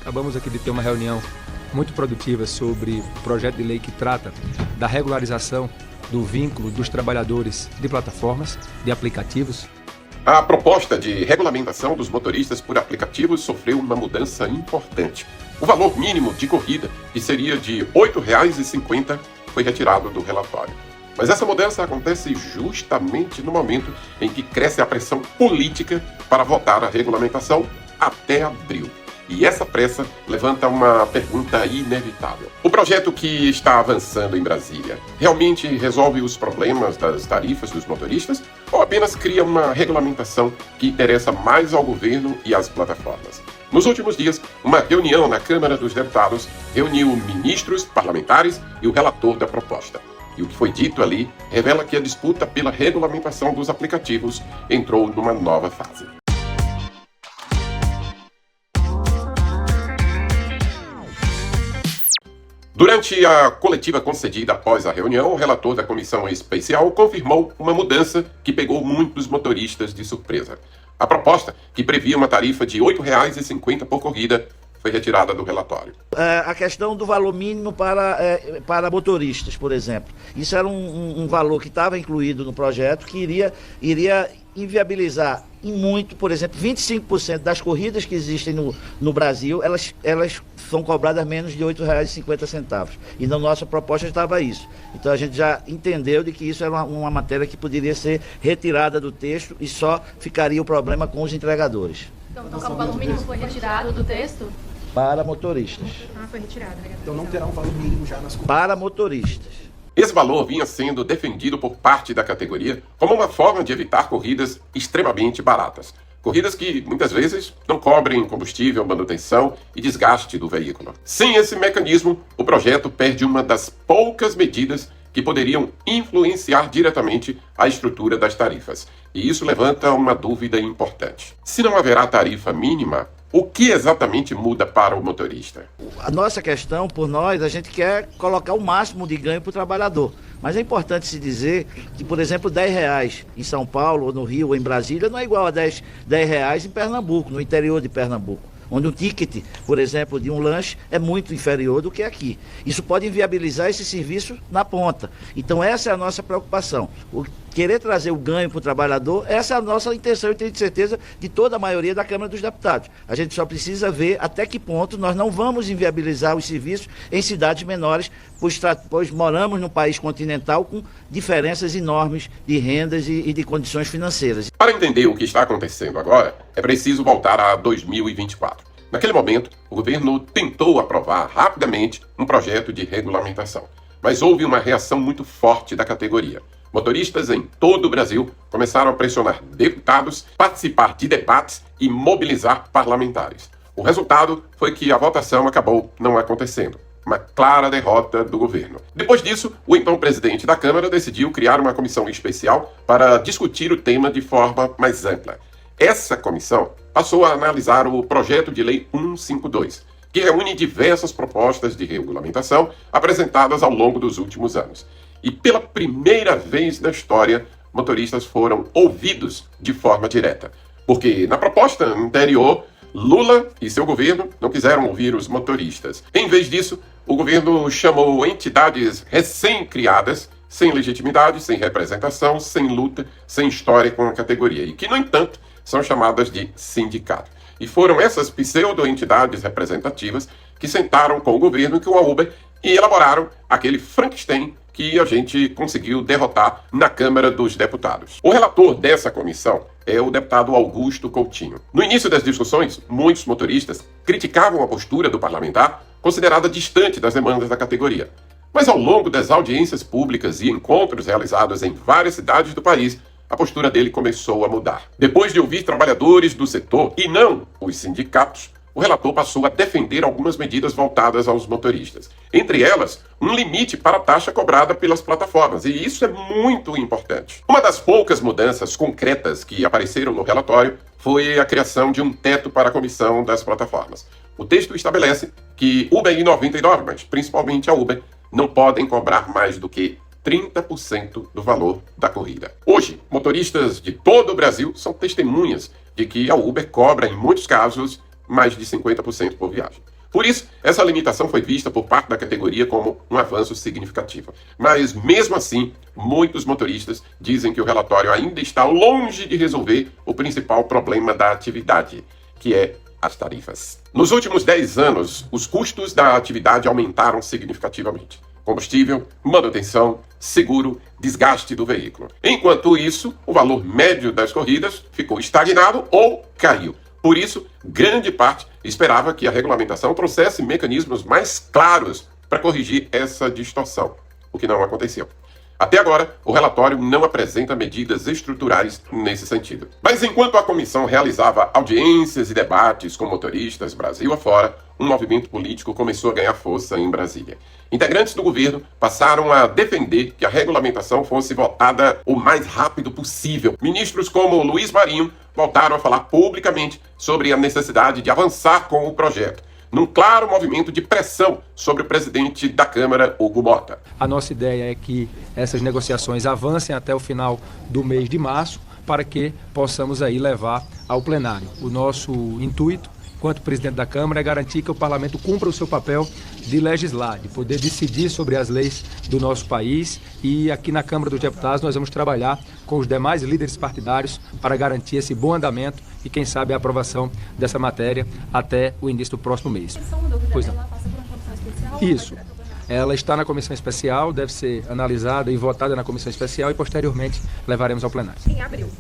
acabamos aqui de ter uma reunião muito produtiva sobre o projeto de lei que trata da regularização do vínculo dos trabalhadores de plataformas, de aplicativos. A proposta de regulamentação dos motoristas por aplicativos sofreu uma mudança importante. O valor mínimo de corrida, que seria de R$ 8,50, foi retirado do relatório. Mas essa mudança acontece justamente no momento em que cresce a pressão política para votar a regulamentação até abril. E essa pressa levanta uma pergunta inevitável. O projeto que está avançando em Brasília realmente resolve os problemas das tarifas dos motoristas ou apenas cria uma regulamentação que interessa mais ao governo e às plataformas? Nos últimos dias, uma reunião na Câmara dos Deputados reuniu ministros, parlamentares e o relator da proposta. E o que foi dito ali revela que a disputa pela regulamentação dos aplicativos entrou numa nova fase. Durante a coletiva concedida após a reunião, o relator da comissão especial confirmou uma mudança que pegou muitos motoristas de surpresa. A proposta, que previa uma tarifa de R$ 8,50 por corrida, foi retirada do relatório. A questão do valor mínimo para motoristas, por exemplo. Isso era um valor que estava incluído no projeto, que iria inviabilizar em muito, por exemplo, 25% das corridas que existem no Brasil, elas são cobradas menos de R$ 8,50. E na nossa proposta estava isso. Então a gente já entendeu de que isso era uma matéria que poderia ser retirada do texto e só ficaria o problema com os entregadores. Então o valor mínimo foi retirado do texto? Para motoristas. Foi retirado. Então não terá um valor mínimo já nas corridas. Para motoristas. Esse valor vinha sendo defendido por parte da categoria como uma forma de evitar corridas extremamente baratas. Corridas que, muitas vezes, não cobrem combustível, manutenção e desgaste do veículo. Sem esse mecanismo, o projeto perde uma das poucas medidas que poderiam influenciar diretamente a estrutura das tarifas. E isso levanta uma dúvida importante. Se não haverá tarifa mínima, o que exatamente muda para o motorista? A nossa questão, por nós, a gente quer colocar o máximo de ganho para o trabalhador. Mas é importante se dizer que, por exemplo, R$10 em São Paulo, ou no Rio, ou em Brasília, não é igual a R$10 em Pernambuco, no interior de Pernambuco, onde um ticket, por exemplo, de um lanche é muito inferior do que aqui. Isso pode inviabilizar esse serviço na ponta. Então essa é a nossa preocupação. Querer trazer o ganho para o trabalhador, essa é a nossa intenção, e tenho certeza de toda a maioria da Câmara dos Deputados. A gente só precisa ver até que ponto nós não vamos inviabilizar os serviços em cidades menores, pois moramos num país continental com diferenças enormes de rendas e de condições financeiras. Para entender o que está acontecendo agora, é preciso voltar a 2024. Naquele momento, o governo tentou aprovar rapidamente um projeto de regulamentação, mas houve uma reação muito forte da categoria. Motoristas em todo o Brasil começaram a pressionar deputados, participar de debates e mobilizar parlamentares. O resultado foi que a votação acabou não acontecendo. Uma clara derrota do governo. Depois disso, o então presidente da Câmara decidiu criar uma comissão especial para discutir o tema de forma mais ampla. Essa comissão passou a analisar o projeto de lei 152, que reúne diversas propostas de regulamentação apresentadas ao longo dos últimos anos. E pela primeira vez na história, motoristas foram ouvidos de forma direta. Porque na proposta anterior, Lula e seu governo não quiseram ouvir os motoristas. Em vez disso, o governo chamou entidades recém-criadas, sem legitimidade, sem representação, sem luta, sem história com a categoria, e que, no entanto, são chamadas de sindicato. E foram essas pseudo-entidades representativas que sentaram com o governo e com a Uber e elaboraram aquele Frankenstein que a gente conseguiu derrotar na Câmara dos Deputados. O relator dessa comissão é o deputado Augusto Coutinho. No início das discussões, muitos motoristas criticavam a postura do parlamentar, considerada distante das demandas da categoria. Mas ao longo das audiências públicas e encontros realizados em várias cidades do país, a postura dele começou a mudar. Depois de ouvir trabalhadores do setor e não os sindicatos, o relator passou a defender algumas medidas voltadas aos motoristas. Entre elas, um limite para a taxa cobrada pelas plataformas, e isso é muito importante. Uma das poucas mudanças concretas que apareceram no relatório foi a criação de um teto para a comissão das plataformas. O texto estabelece que Uber e 99, mas principalmente a Uber, não podem cobrar mais do que 30% do valor da corrida. Hoje, motoristas de todo o Brasil são testemunhas de que a Uber cobra, em muitos casos, mais de 50% por viagem. Por isso, essa limitação foi vista por parte da categoria como um avanço significativo. Mas, mesmo assim, muitos motoristas dizem que o relatório ainda está longe de resolver o principal problema da atividade, que é as tarifas. Nos últimos 10 anos, os custos da atividade aumentaram significativamente. Combustível, manutenção, seguro, desgaste do veículo. Enquanto isso, o valor médio das corridas ficou estagnado ou caiu. Por isso, grande parte esperava que a regulamentação trouxesse mecanismos mais claros para corrigir essa distorção, o que não aconteceu. Até agora, o relatório não apresenta medidas estruturais nesse sentido. Mas enquanto a comissão realizava audiências e debates com motoristas Brasil afora, um movimento político começou a ganhar força em Brasília. Integrantes do governo passaram a defender que a regulamentação fosse votada o mais rápido possível. Ministros como Luiz Marinho voltaram a falar publicamente sobre a necessidade de avançar com o projeto, num claro movimento de pressão sobre o presidente da Câmara, Hugo Mota. A nossa ideia é que essas negociações avancem até o final do mês de março, para que possamos aí levar ao plenário. O nosso intuito, enquanto presidente da Câmara, é garantir que o parlamento cumpra o seu papel de legislar, de poder decidir sobre as leis do nosso país, e aqui na Câmara dos Deputados nós vamos trabalhar com os demais líderes partidários para garantir esse bom andamento e, quem sabe, a aprovação dessa matéria até o início do próximo mês. Pois não. Isso. Ela está na comissão especial, deve ser analisada e votada na comissão especial e posteriormente levaremos ao plenário. Em abril.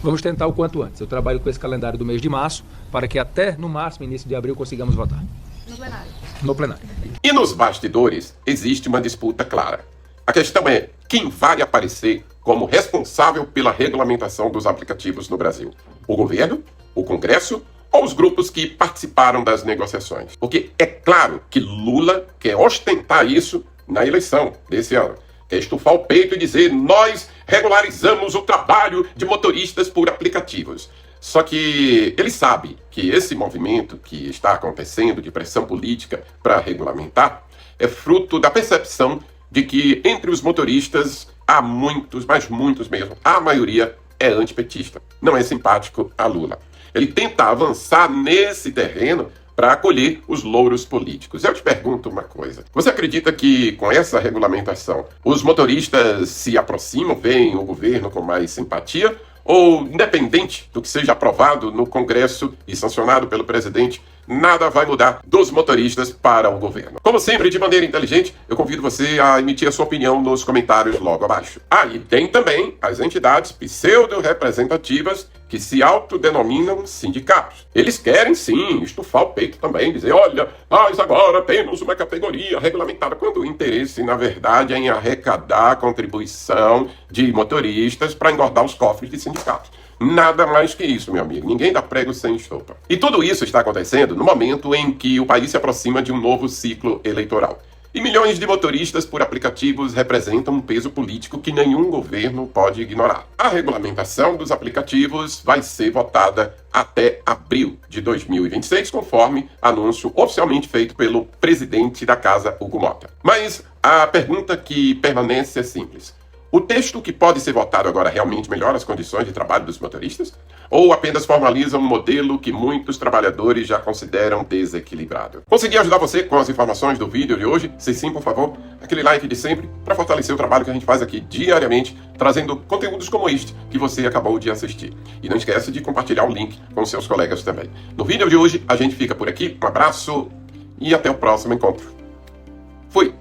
Vamos tentar o quanto antes. Eu trabalho com esse calendário do mês de março para que até, no máximo, início de abril, consigamos votar. No plenário. No plenário. E nos bastidores existe uma disputa clara. A questão é quem vai aparecer como responsável pela regulamentação dos aplicativos no Brasil. O governo? O Congresso? Ou os grupos que participaram das negociações? Porque é claro que Lula quer ostentar isso na eleição desse ano. Quer estufar o peito e dizer: nós regularizamos o trabalho de motoristas por aplicativos. Só que ele sabe que esse movimento que está acontecendo de pressão política para regulamentar é fruto da percepção de que entre os motoristas há muitos, mas muitos mesmo, a maioria é antipetista, não é simpático a Lula. Ele tenta avançar nesse terreno para acolher os louros políticos. Eu te pergunto uma coisa. Você acredita que com essa regulamentação os motoristas se aproximam, veem o governo com mais simpatia? Ou, independente do que seja aprovado no Congresso e sancionado pelo presidente, nada vai mudar dos motoristas para o governo? Como sempre, de maneira inteligente, eu convido você a emitir a sua opinião nos comentários logo abaixo. E tem também as entidades pseudo-representativas que se autodenominam sindicatos. Eles querem, sim, estufar o peito também, dizer: olha, nós agora temos uma categoria regulamentada, quando o interesse, na verdade, é em arrecadar a contribuição de motoristas para engordar os cofres de sindicatos. Nada mais que isso, meu amigo. Ninguém dá prego sem estopa. E tudo isso está acontecendo no momento em que o país se aproxima de um novo ciclo eleitoral. E milhões de motoristas por aplicativos representam um peso político que nenhum governo pode ignorar. A regulamentação dos aplicativos vai ser votada até abril de 2026, conforme anúncio oficialmente feito pelo presidente da casa, Hugo Mota. Mas a pergunta que permanece é simples. O texto que pode ser votado agora realmente melhora as condições de trabalho dos motoristas? Ou apenas formaliza um modelo que muitos trabalhadores já consideram desequilibrado? Consegui ajudar você com as informações do vídeo de hoje? Se sim, por favor, aquele like de sempre para fortalecer o trabalho que a gente faz aqui diariamente, trazendo conteúdos como este que você acabou de assistir. E não esqueça de compartilhar o link com seus colegas também. No vídeo de hoje, a gente fica por aqui. Um abraço e até o próximo encontro. Fui!